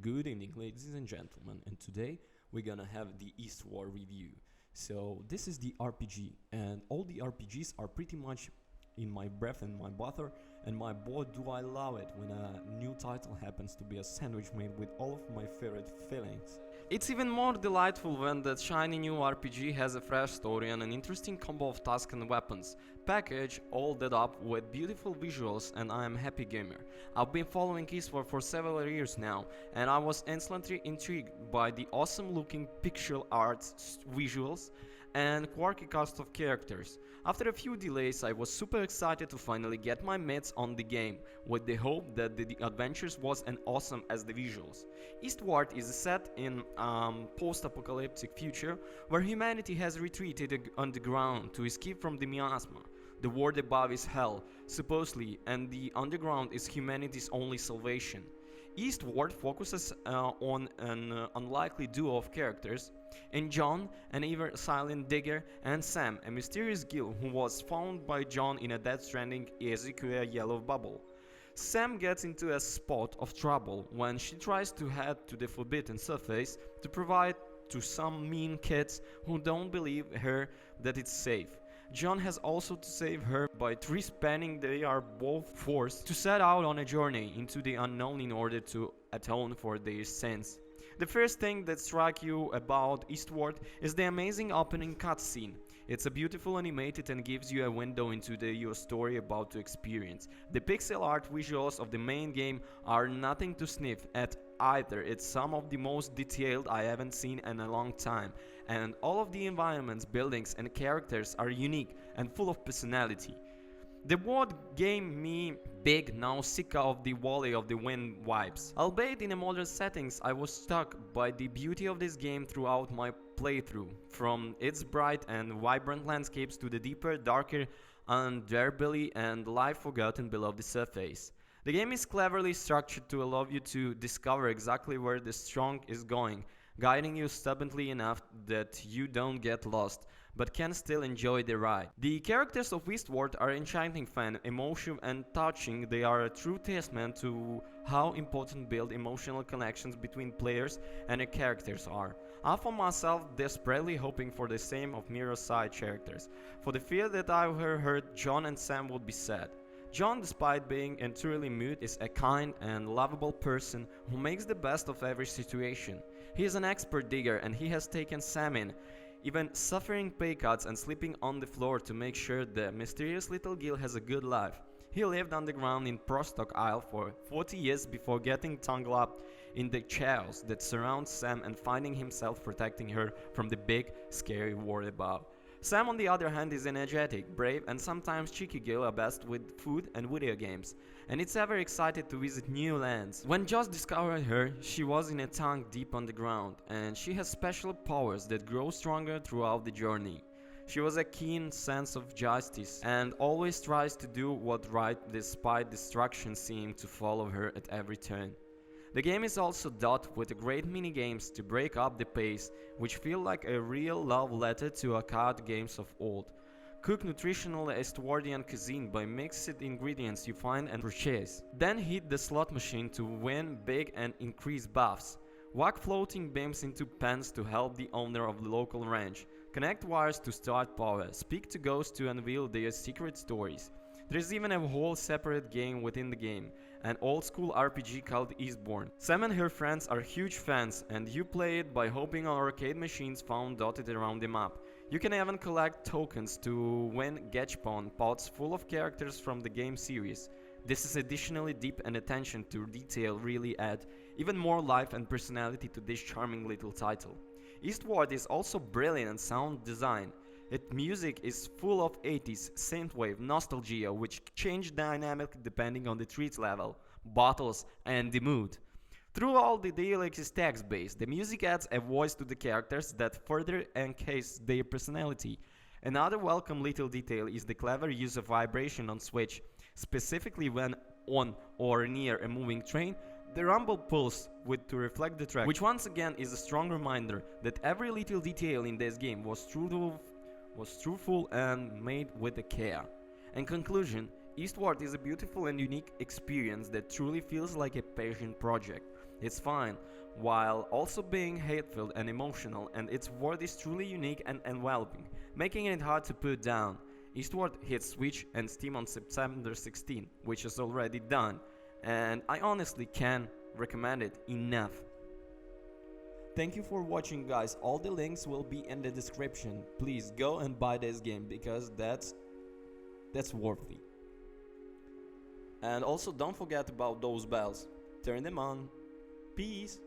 Good evening, ladies and gentlemen, and today we're gonna have the Eastward review. So this is the RPG, and all the RPGs are pretty much in my breath and my butter, and my boy do I love it when a new title happens to be a sandwich made with all of my favorite fillings. It's even more delightful when that shiny new RPG has a fresh story and an interesting combo of tasks and weapons. Package all that up with beautiful visuals, and I am a happy gamer. I've been following Eastward for several years now, and I was instantly intrigued by the awesome looking pixel art visuals and quirky cast of characters. After a few delays, I was super excited to finally get my mitts on the game, with the hope that the adventures was as awesome as the visuals. Eastward is set in post-apocalyptic future where humanity has retreated underground to escape from the miasma. The world above is hell, supposedly, and the underground is humanity's only salvation. Eastward focuses on an unlikely duo of characters, in John, an ever silent digger, and Sam, a mysterious guild who was found by John in a Death Stranding Ezekiel yellow bubble. Sam gets into a spot of trouble when she tries to head to the Forbidden Surface to provide to some mean kids who don't believe her that it's safe. John has also to save her by three spanning. They are both forced to set out on a journey into the unknown in order to atone for their sins. The first thing that strikes you about Eastward is the amazing opening cutscene. It's a beautiful animated and gives you a window into your story about to experience. The pixel art visuals of the main game are nothing to sniff at either. It's some of the most detailed I haven't seen in a long time, and all of the environments, buildings and characters are unique and full of personality. The world gave me big Nausicaa of the Valley of the Wind vibes. Albeit in a modern settings, I was struck by the beauty of this game throughout my playthrough, from its bright and vibrant landscapes to the deeper, darker underbelly and life forgotten below the surface. The game is cleverly structured to allow you to discover exactly where the strong is going, guiding you stubbornly enough that you don't get lost, but can still enjoy the ride. The characters of Eastward are enchanting, fun, emotional and touching. They are a true testament to how important build emotional connections between players and their characters are. I found myself desperately hoping for the same of mirror side characters, for the fear that I heard John and Sam would be sad. John, despite being entirely mute, is a kind and lovable person who makes the best of every situation. He is an expert digger and he has taken Sam in, even suffering pay cuts and sleeping on the floor to make sure the mysterious little Gil has a good life. He lived underground in Prostock Isle for 40 years before getting tangled up in the chaos that surrounds Sam and finding himself protecting her from the big, scary world above. Sam, on the other hand, is energetic, brave, and sometimes cheeky Gil obsessed with food and video games, and it's ever excited to visit new lands. When Josh discovered her, she was in a tank deep underground, and she has special powers that grow stronger throughout the journey. She was a keen sense of justice and always tries to do what's right despite destruction seeming to follow her at every turn. The game is also dotted with great mini-games to break up the pace, which feel like a real love letter to arcade games of old. Cook nutritional Eastwardian cuisine by mixed ingredients you find and purchase. Then hit the slot machine to win big and increase buffs. Whack floating beams into pens to help the owner of the local ranch. Connect wires to start power. Speak to ghosts to unveil their secret stories. There's even a whole separate game within the game, an old school RPG called Eastbourne. Sam and her friends are huge fans, and you play it by hoping on arcade machines found dotted around the map. You can even collect tokens to win Gachpon pots full of characters from the game series. This is additionally deep, and attention to detail really add even more life and personality to this charming little title. Eastward is also brilliant in sound design. Its music is full of 80s synthwave nostalgia, which change dynamic depending on the treat level, bottles, and the mood. Through all the DLX is text-based, the music adds a voice to the characters that further enhance their personality. Another welcome little detail is the clever use of vibration on Switch, specifically when on or near a moving train. The rumble pulse to reflect the track, which once again is a strong reminder that every little detail in this game was truthful and made with care. In conclusion, Eastward is a beautiful and unique experience that truly feels like a passion project. It's fine, while also being hate-filled and emotional, and its world is truly unique and enveloping, making it hard to put down. Eastward hits Switch and Steam on September 16, which is already done, and I honestly can't recommend it enough. Thank you for watching, guys. All the links will be in the description. Please go and buy this game because that's worthy. And also don't forget about those bells. Turn them on. Peace.